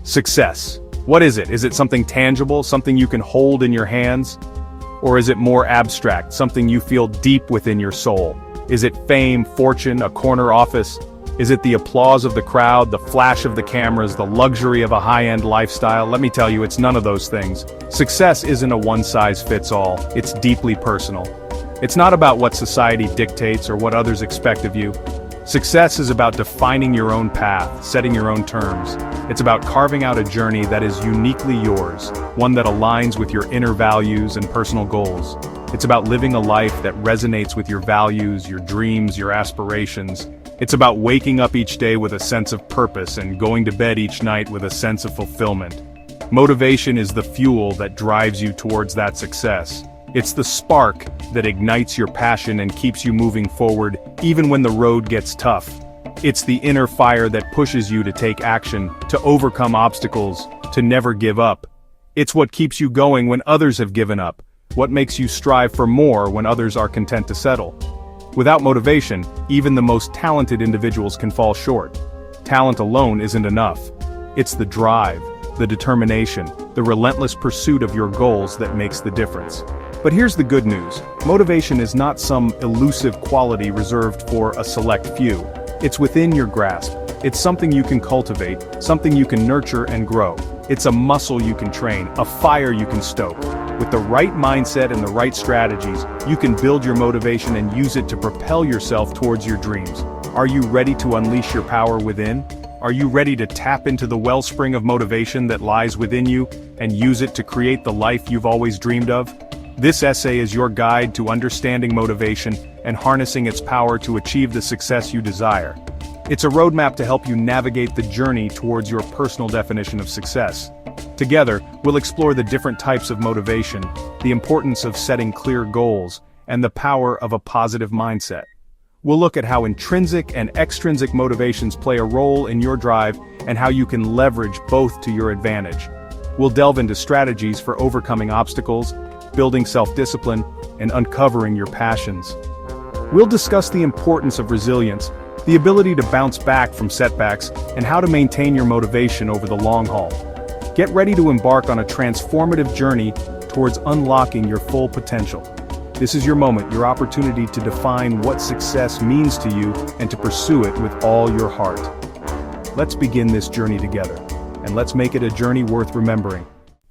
Success. What is it? Is it something tangible, something you can hold in your hands? Or is it more abstract, something you feel deep within your soul? Is it fame, fortune, a corner office? Is it the applause of the crowd, the flash of the cameras, the luxury of a high-end lifestyle? Let me tell you, it's none of those things. Success isn't a one-size-fits-all. It's deeply personal. It's not about what society dictates or what others expect of you. Success is about defining your own path, setting your own terms. It's about carving out a journey that is uniquely yours, one that aligns with your inner values and personal goals. It's about living a life that resonates with your values, your dreams, your aspirations. It's about waking up each day with a sense of purpose and going to bed each night with a sense of fulfillment. Motivation is the fuel that drives you towards that success. It's the spark that ignites your passion and keeps you moving forward, even when the road gets tough. It's the inner fire that pushes you to take action, to overcome obstacles, to never give up. It's what keeps you going when others have given up, what makes you strive for more when others are content to settle. Without motivation, even the most talented individuals can fall short. Talent alone isn't enough. It's the drive, the determination, the relentless pursuit of your goals that makes the difference. But here's the good news. Motivation is not some elusive quality reserved for a select few. It's within your grasp. It's something you can cultivate, something you can nurture and grow. It's a muscle you can train, a fire you can stoke. With the right mindset and the right strategies, you can build your motivation and use it to propel yourself towards your dreams. Are you ready to unleash your power within? Are you ready to tap into the wellspring of motivation that lies within you and use it to create the life you've always dreamed of? This essay is your guide to understanding motivation and harnessing its power to achieve the success you desire. It's a roadmap to help you navigate the journey towards your personal definition of success. Together, we'll explore the different types of motivation, the importance of setting clear goals, and the power of a positive mindset. We'll look at how intrinsic and extrinsic motivations play a role in your drive and how you can leverage both to your advantage. We'll delve into strategies for overcoming obstacles, building self-discipline, and uncovering your passions. We'll discuss the importance of resilience, the ability to bounce back from setbacks, and how to maintain your motivation over the long haul. Get ready to embark on a transformative journey towards unlocking your full potential. This is your moment, your opportunity to define what success means to you and to pursue it with all your heart. Let's begin this journey together, and let's make it a journey worth remembering.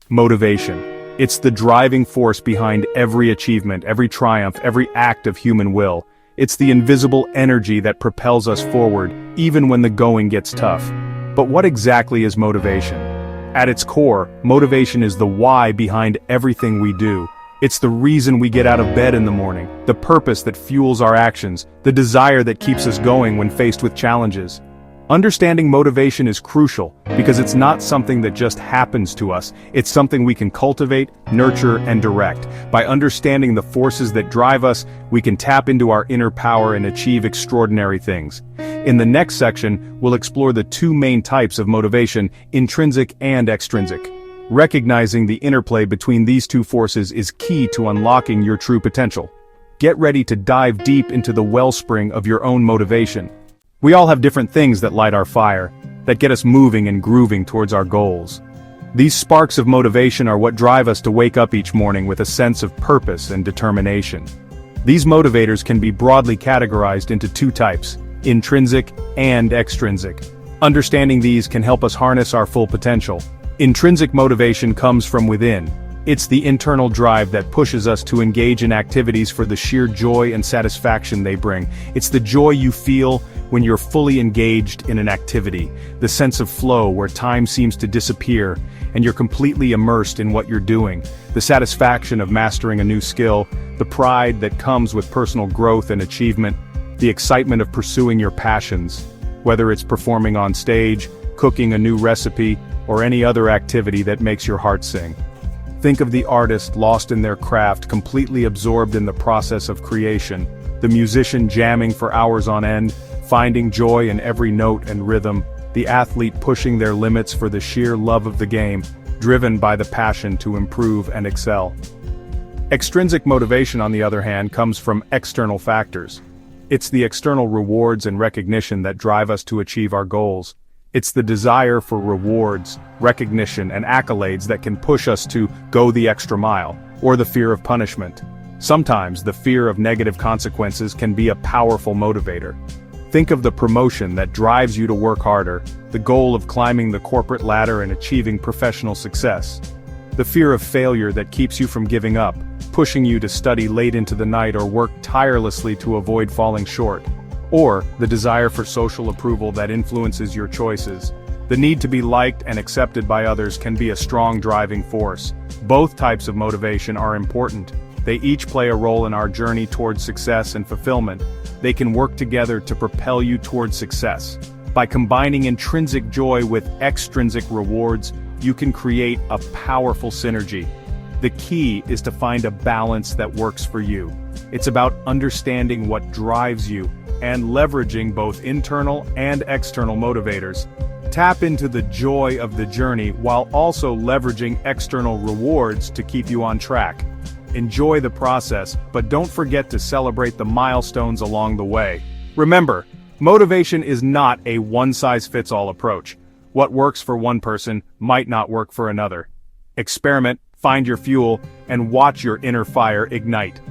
Motivation. It's the driving force behind every achievement, every triumph, every act of human will. It's the invisible energy that propels us forward, even when the going gets tough. But what exactly is motivation? At its core, motivation is the why behind everything we do. It's the reason we get out of bed in the morning, the purpose that fuels our actions, the desire that keeps us going when faced with challenges. Understanding motivation is crucial because it's not something that just happens to us, it's something we can cultivate, nurture, and direct. By understanding the forces that drive us, we can tap into our inner power and achieve extraordinary things. In the next section, we'll explore the two main types of motivation, intrinsic and extrinsic. Recognizing the interplay between these two forces is key to unlocking your true potential. Get ready to dive deep into the wellspring of your own motivation. We all have different things that light our fire, that get us moving and grooving towards our goals. These sparks of motivation are what drive us to wake up each morning with a sense of purpose and determination. These motivators can be broadly categorized into two types, intrinsic and extrinsic. Understanding these can help us harness our full potential. Intrinsic motivation comes from within. It's the internal drive that pushes us to engage in activities for the sheer joy and satisfaction they bring. It's the joy you feel when you're fully engaged in an activity, the sense of flow where time seems to disappear and you're completely immersed in what you're doing, the satisfaction of mastering a new skill, the pride that comes with personal growth and achievement, the excitement of pursuing your passions, whether it's performing on stage, cooking a new recipe, or any other activity that makes your heart sing. Think of the artist lost in their craft, completely absorbed in the process of creation, the musician jamming for hours on end, finding joy in every note and rhythm, the athlete pushing their limits for the sheer love of the game, driven by the passion to improve and excel. Extrinsic motivation, on the other hand, comes from external factors. It's the external rewards and recognition that drive us to achieve our goals. It's the desire for rewards, recognition, and accolades that can push us to go the extra mile, or the fear of punishment. Sometimes the fear of negative consequences can be a powerful motivator. Think of the promotion that drives you to work harder, the goal of climbing the corporate ladder and achieving professional success. The fear of failure that keeps you from giving up, pushing you to study late into the night or work tirelessly to avoid falling short. Or the desire for social approval that influences your choices. The need to be liked and accepted by others can be a strong driving force. Both types of motivation are important. They each play a role in our journey towards success and fulfillment. They can work together to propel you towards success. By combining intrinsic joy with extrinsic rewards, you can create a powerful synergy. The key is to find a balance that works for you. It's about understanding what drives you and leveraging both internal and external motivators. Tap into the joy of the journey while also leveraging external rewards to keep you on track. Enjoy the process, but don't forget to celebrate the milestones along the way. Remember, motivation is not a one-size-fits-all approach. What works for one person might not work for another. Experiment, find your fuel, and watch your inner fire ignite.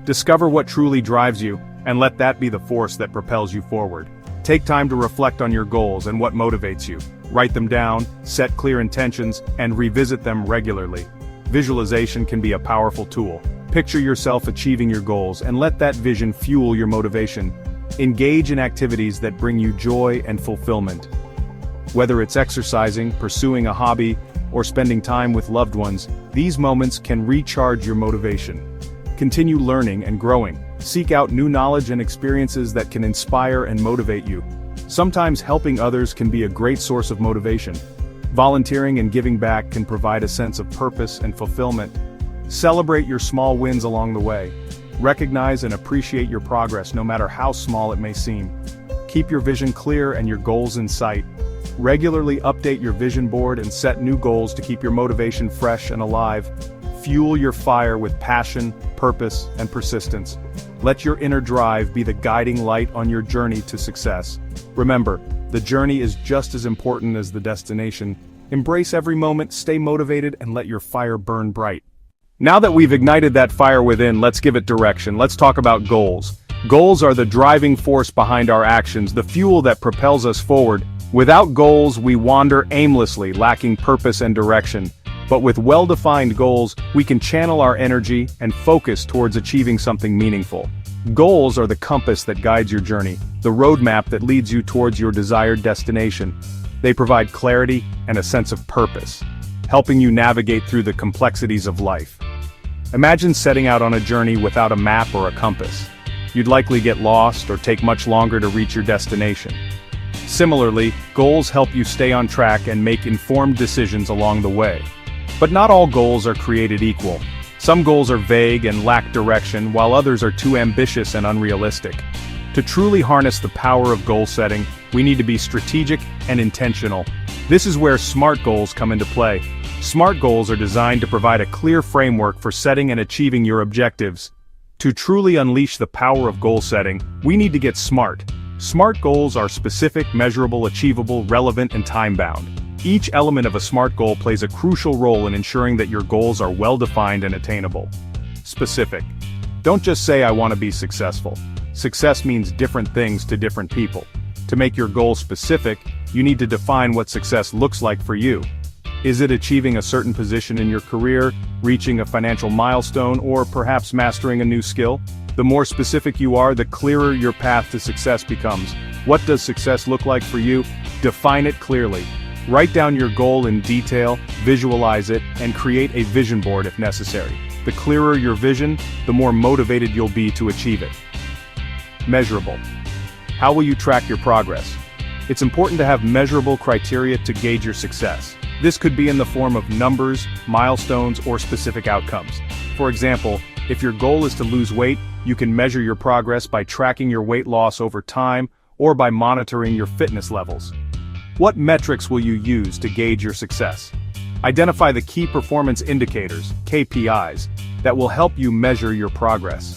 Discover what truly drives you, and let that be the force that propels you forward. Take time to reflect on your goals and what motivates you. Write them down, set clear intentions, and revisit them regularly. Visualization can be a powerful tool. Picture yourself achieving your goals and let that vision fuel your motivation. Engage in activities that bring you joy and fulfillment. Whether it's exercising, pursuing a hobby, or spending time with loved ones, these moments can recharge your motivation. Continue learning and growing. Seek out new knowledge and experiences that can inspire and motivate you. Sometimes helping others can be a great source of motivation. Volunteering and giving back can provide a sense of purpose and fulfillment. Celebrate your small wins along the way. Recognize and appreciate your progress no matter how small it may seem. Keep your vision clear and your goals in sight. Regularly update your vision board and set new goals to keep your motivation fresh and alive. Fuel your fire with passion, purpose, and persistence. Let your inner drive be the guiding light on your journey to success. Remember, the journey is just as important as the destination. Embrace every moment, stay motivated, and let your fire burn bright. Now that we've ignited that fire within, let's give it direction. Let's talk about goals. Goals are the driving force behind our actions, the fuel that propels us forward. Without goals, we wander aimlessly, lacking purpose and direction. But with well-defined goals, we can channel our energy and focus towards achieving something meaningful. Goals are the compass that guides your journey, the roadmap that leads you towards your desired destination. They provide clarity and a sense of purpose, helping you navigate through the complexities of life. Imagine setting out on a journey without a map or a compass. You'd likely get lost or take much longer to reach your destination. Similarly, goals help you stay on track and make informed decisions along the way. But not all goals are created equal. Some goals are vague and lack direction, while others are too ambitious and unrealistic. To truly harness the power of goal setting, we need to be strategic and intentional. This is where SMART goals come into play. SMART goals are designed to provide a clear framework for setting and achieving your objectives. To truly unleash the power of goal setting, we need to get SMART. SMART goals are specific, measurable, achievable, relevant, and time-bound. Each element of a SMART goal plays a crucial role in ensuring that your goals are well-defined and attainable. Specific. Don't just say I want to be successful. Success means different things to different people. To make your goal specific, you need to define what success looks like for you. Is it achieving a certain position in your career, reaching a financial milestone, or perhaps mastering a new skill? The more specific you are, the clearer your path to success becomes. What does success look like for you? Define it clearly. Write down your goal in detail, visualize it, and create a vision board if necessary. The clearer your vision, the more motivated you'll be to achieve it. Measurable. How will you track your progress? It's important to have measurable criteria to gauge your success. This could be in the form of numbers, milestones, or specific outcomes. For example, if your goal is to lose weight, you can measure your progress by tracking your weight loss over time or by monitoring your fitness levels. What metrics will you use to gauge your success? Identify the key performance indicators, KPIs, that will help you measure your progress.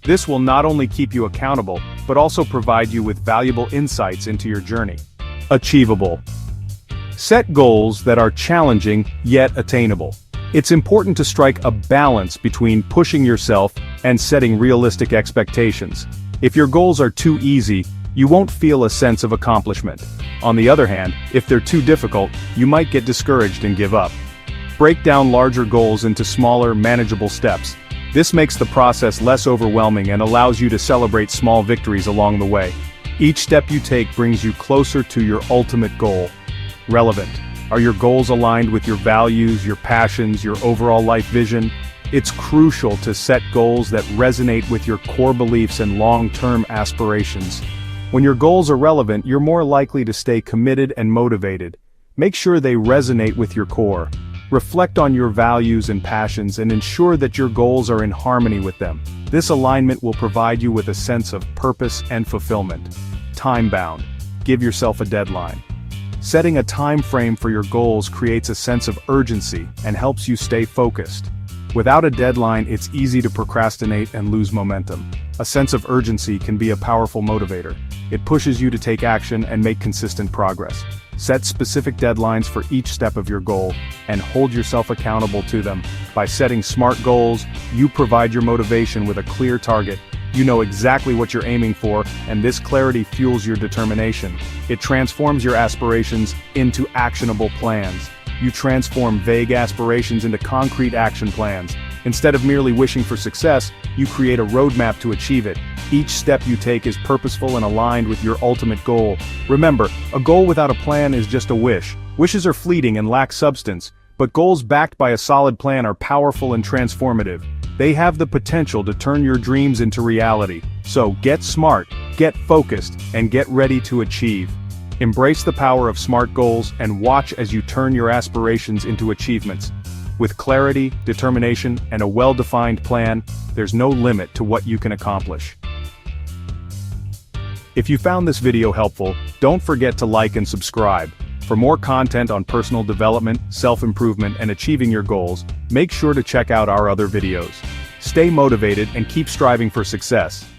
This will not only keep you accountable, but also provide you with valuable insights into your journey. Achievable. Set goals that are challenging yet attainable. It's important to strike a balance between pushing yourself and setting realistic expectations. If your goals are too easy, you won't feel a sense of accomplishment. On the other hand, if they're too difficult, you might get discouraged and give up. Break down larger goals into smaller, manageable steps. This makes the process less overwhelming and allows you to celebrate small victories along the way. Each step you take brings you closer to your ultimate goal. Relevant. Are your goals aligned with your values, your passions, your overall life vision? It's crucial to set goals that resonate with your core beliefs and long-term aspirations. When your goals are relevant, you're more likely to stay committed and motivated. Make sure they resonate with your core. Reflect on your values and passions and ensure that your goals are in harmony with them. This alignment will provide you with a sense of purpose and fulfillment. Time-bound. Give yourself a deadline. Setting a time frame for your goals creates a sense of urgency and helps you stay focused. Without a deadline, it's easy to procrastinate and lose momentum. A sense of urgency can be a powerful motivator. It pushes you to take action and make consistent progress. Set specific deadlines for each step of your goal, and hold yourself accountable to them. By setting SMART goals, you provide your motivation with a clear target. You know exactly what you're aiming for, and this clarity fuels your determination. It transforms your aspirations into actionable plans. You transform vague aspirations into concrete action plans. Instead of merely wishing for success, you create a roadmap to achieve it. Each step you take is purposeful and aligned with your ultimate goal. Remember, a goal without a plan is just a wish. Wishes are fleeting and lack substance, but goals backed by a solid plan are powerful and transformative. They have the potential to turn your dreams into reality. So get smart, get focused, and get ready to achieve. Embrace the power of SMART goals and watch as you turn your aspirations into achievements. With clarity, determination, and a well-defined plan, there's no limit to what you can accomplish. If you found this video helpful, don't forget to like and subscribe. For more content on personal development, self-improvement, and achieving your goals, make sure to check out our other videos. Stay motivated and keep striving for success.